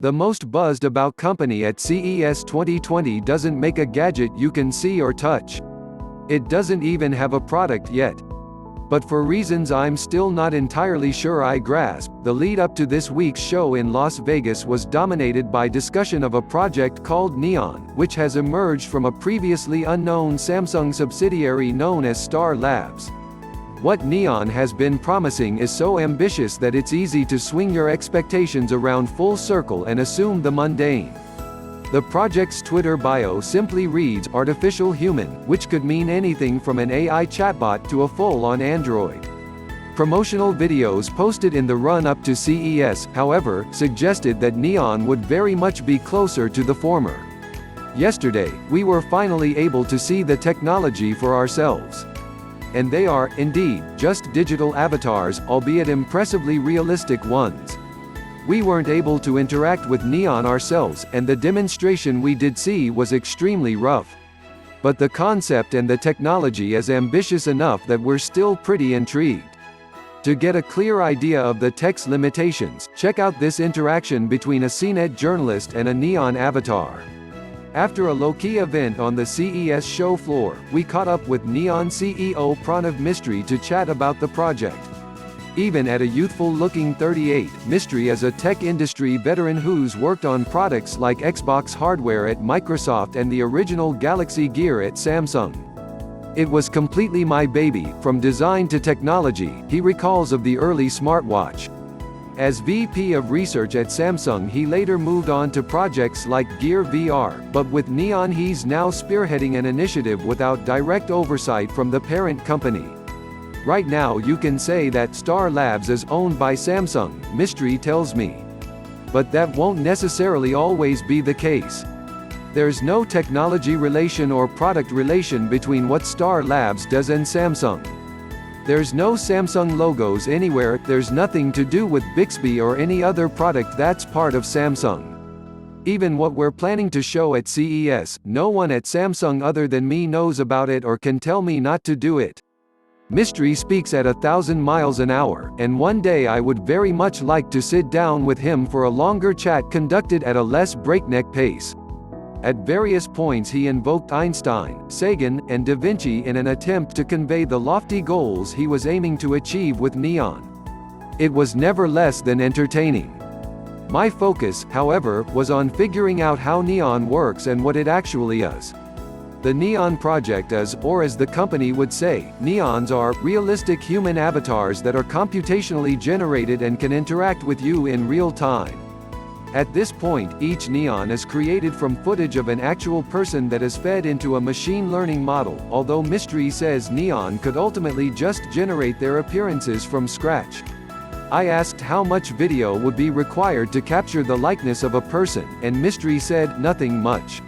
The most buzzed about company at CES 2020 doesn't make a gadget you can see or touch. It doesn't even have a product yet. But for reasons I'm still not entirely sure I grasp, the lead up to this week's show in Las Vegas was dominated by discussion of a project called Neon, which has emerged from a previously unknown Samsung subsidiary known as Star Labs. What Neon has been promising is so ambitious that it's easy to swing your expectations around full circle and assume the mundane. The project's Twitter bio simply reads artificial human, which could mean anything from an AI chatbot to a full-on android. Promotional videos posted in the run-up to CES, however, suggested that Neon would very much be closer to the former. Yesterday, we were finally able to see the technology for ourselves. And they are, indeed, just digital avatars, albeit impressively realistic ones. We weren't able to interact with Neon ourselves, and the demonstration we did see was extremely rough. But the concept and the technology is ambitious enough that we're still pretty intrigued. To get a clear idea of the tech's limitations, check out this interaction between a CNET journalist and a Neon avatar. After a low-key event on the CES show floor, we caught up with Neon CEO Pranav Mistry to chat about the project. Even at a youthful-looking 38, Mistry is a tech industry veteran who's worked on products like Xbox hardware at Microsoft and the original Galaxy Gear at Samsung. It was completely my baby, from design to technology, he recalls of the early smartwatch. As VP of Research at Samsung, he later moved on to projects like Gear VR, but with Neon he's now spearheading an initiative without direct oversight from the parent company. Right now you can say that Star Labs is owned by Samsung, Mistry tells me. But that won't necessarily always be the case. There's no technology relation or product relation between what Star Labs does and Samsung. There's no Samsung logos anywhere, there's nothing to do with Bixby or any other product that's part of Samsung. Even what we're planning to show at CES, no one at Samsung other than me knows about it or can tell me not to do it. Mistry speaks at 1,000 miles an hour, and one day I would very much like to sit down with him for a longer chat conducted at a less breakneck pace. At various points he invoked Einstein, Sagan, and Da Vinci in an attempt to convey the lofty goals he was aiming to achieve with Neon. It was never less than entertaining. My focus, however, was on figuring out how Neon works and what it actually is. The Neon project is, or as the company would say, Neons are realistic human avatars that are computationally generated and can interact with you in real time. At this point, each Neon is created from footage of an actual person that is fed into a machine learning model, although Mistry says Neon could ultimately just generate their appearances from scratch. I asked how much video would be required to capture the likeness of a person, and Mistry said, nothing much.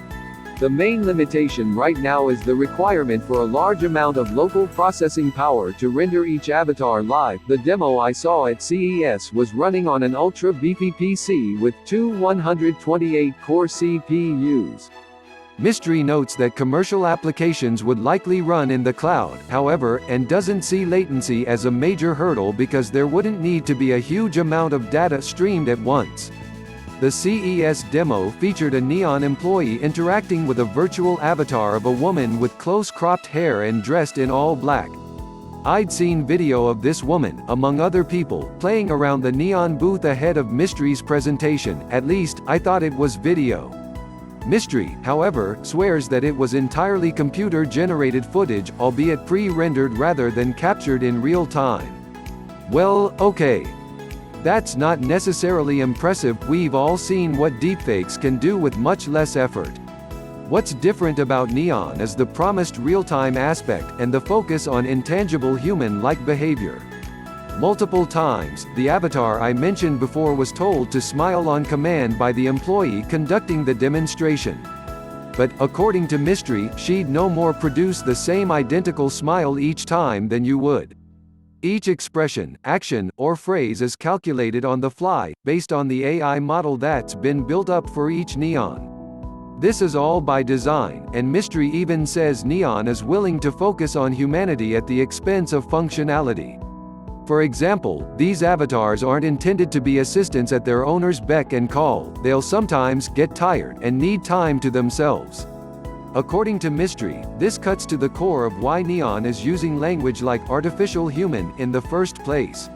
The main limitation right now is the requirement for a large amount of local processing power to render each avatar live. The demo I saw at CES was running on an ultra-beefy PC with two 128-core CPUs. Mistry notes that commercial applications would likely run in the cloud, however, and doesn't see latency as a major hurdle because there wouldn't need to be a huge amount of data streamed at once. The CES demo featured a Neon employee interacting with a virtual avatar of a woman with close-cropped hair and dressed in all black. I'd seen video of this woman, among other people, playing around the Neon booth ahead of Mistry's presentation. At least, I thought it was video. Mistry, however, swears that it was entirely computer-generated footage, albeit pre-rendered rather than captured in real time. Well, okay. That's not necessarily impressive, we've all seen what deepfakes can do with much less effort. What's different about Neon is the promised real-time aspect, and the focus on intangible human-like behavior. Multiple times, the avatar I mentioned before was told to smile on command by the employee conducting the demonstration. But, according to Mistry, she'd no more produce the same identical smile each time than you would. Each expression, action, or phrase is calculated on the fly, based on the AI model that's been built up for each Neon. This is all by design, and Mistry even says Neon is willing to focus on humanity at the expense of functionality. For example, these avatars aren't intended to be assistants at their owner's beck and call. They'll sometimes get tired and need time to themselves. According to Mystery, this cuts to the core of why Neon is using language like artificial human in the first place.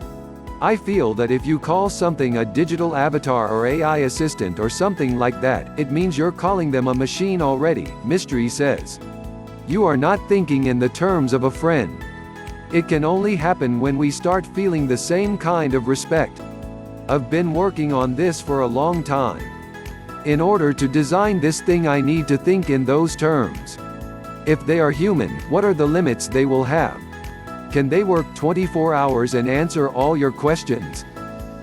I feel that if you call something a digital avatar or AI assistant or something like that, it means you're calling them a machine already, Mystery says. You are not thinking in the terms of a friend. It can only happen when we start feeling the same kind of respect. I've been working on this for a long time. In order to design this thing, I need to think in those terms. If they are human, what are the limits they will have? Can they work 24 hours and answer all your questions?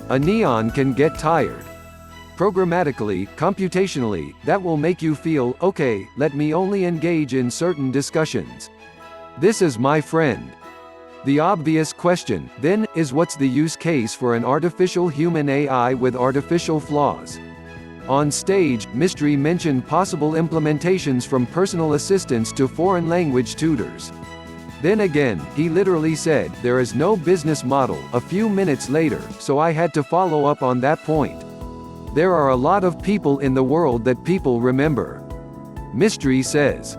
A Neon can get tired. Programmatically, computationally, that will make you feel, okay, let me only engage in certain discussions. This is my friend. The obvious question, then, is what's the use case for an artificial human AI with artificial flaws? On stage, Mystery mentioned possible implementations from personal assistants to foreign language tutors. Then again, he literally said, there is no business model, a few minutes later, so I had to follow up on that point. There are a lot of people in the world that people remember. Mystery says,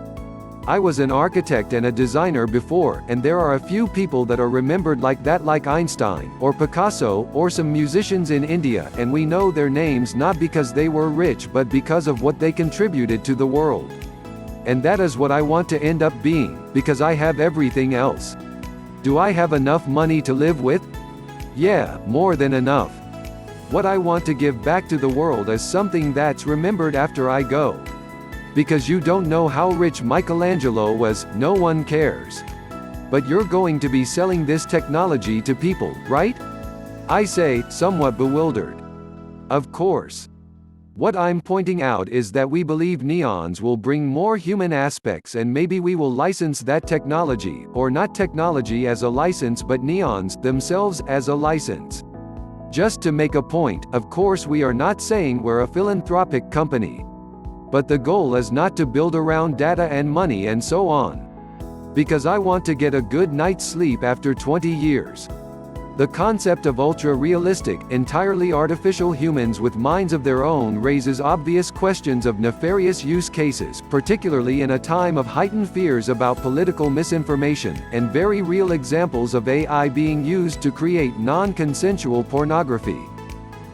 I was an architect and a designer before, and there are a few people that are remembered like that, like Einstein, or Picasso, or some musicians in India, and we know their names not because they were rich but because of what they contributed to the world. And that is what I want to end up being, because I have everything else. Do I have enough money to live with? Yeah, more than enough. What I want to give back to the world is something that's remembered after I go. Because you don't know how rich Michelangelo was, no one cares. But you're going to be selling this technology to people, right? I say, somewhat bewildered. Of course. What I'm pointing out is that we believe neons will bring more human aspects, and maybe we will license that technology, or not technology as a license but neons themselves as a license. Just to make a point, of course we are not saying we're a philanthropic company. But the goal is not to build around data and money and so on. Because I want to get a good night's sleep after 20 years. The concept of ultra-realistic, entirely artificial humans with minds of their own raises obvious questions of nefarious use cases, particularly in a time of heightened fears about political misinformation, and very real examples of AI being used to create non-consensual pornography.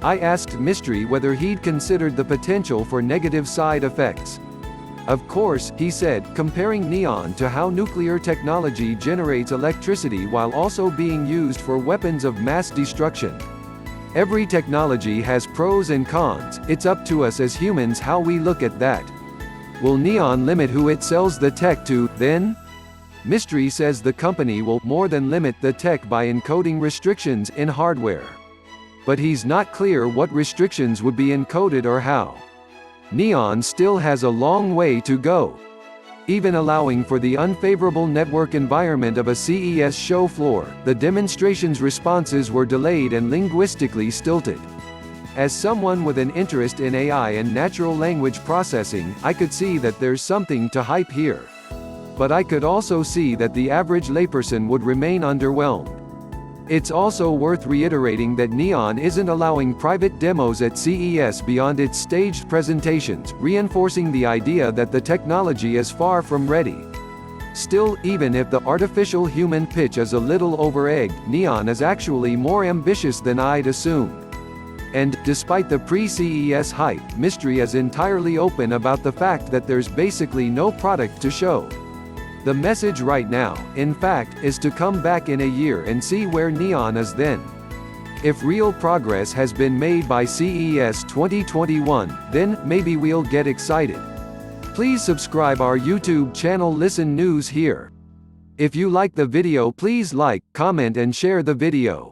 I asked Mystery whether he'd considered the potential for negative side effects. Of course, he said, comparing neon to how nuclear technology generates electricity while also being used for weapons of mass destruction. Every technology has pros and cons, it's up to us as humans how we look at that. Will neon limit who it sells the tech to, then? Mystery says the company will more than limit the tech by encoding restrictions in hardware. But he's not clear what restrictions would be encoded or how. Neon still has a long way to go. Even allowing for the unfavorable network environment of a CES show floor, the demonstration's responses were delayed and linguistically stilted. As someone with an interest in AI and natural language processing, I could see that there's something to hype here. But I could also see that the average layperson would remain underwhelmed. It's also worth reiterating that Neon isn't allowing private demos at CES beyond its staged presentations, reinforcing the idea that the technology is far from ready. Still, even if the artificial human pitch is a little over-egged, Neon is actually more ambitious than I'd assumed. And, despite the pre-CES hype, Mystery is entirely open about the fact that there's basically no product to show. The message right now, in fact, is to come back in a year and see where Neon is then. If real progress has been made by CES 2021, then maybe we'll get excited. Please subscribe our YouTube channel Listen News here. If you like the video, please like, comment and share the video.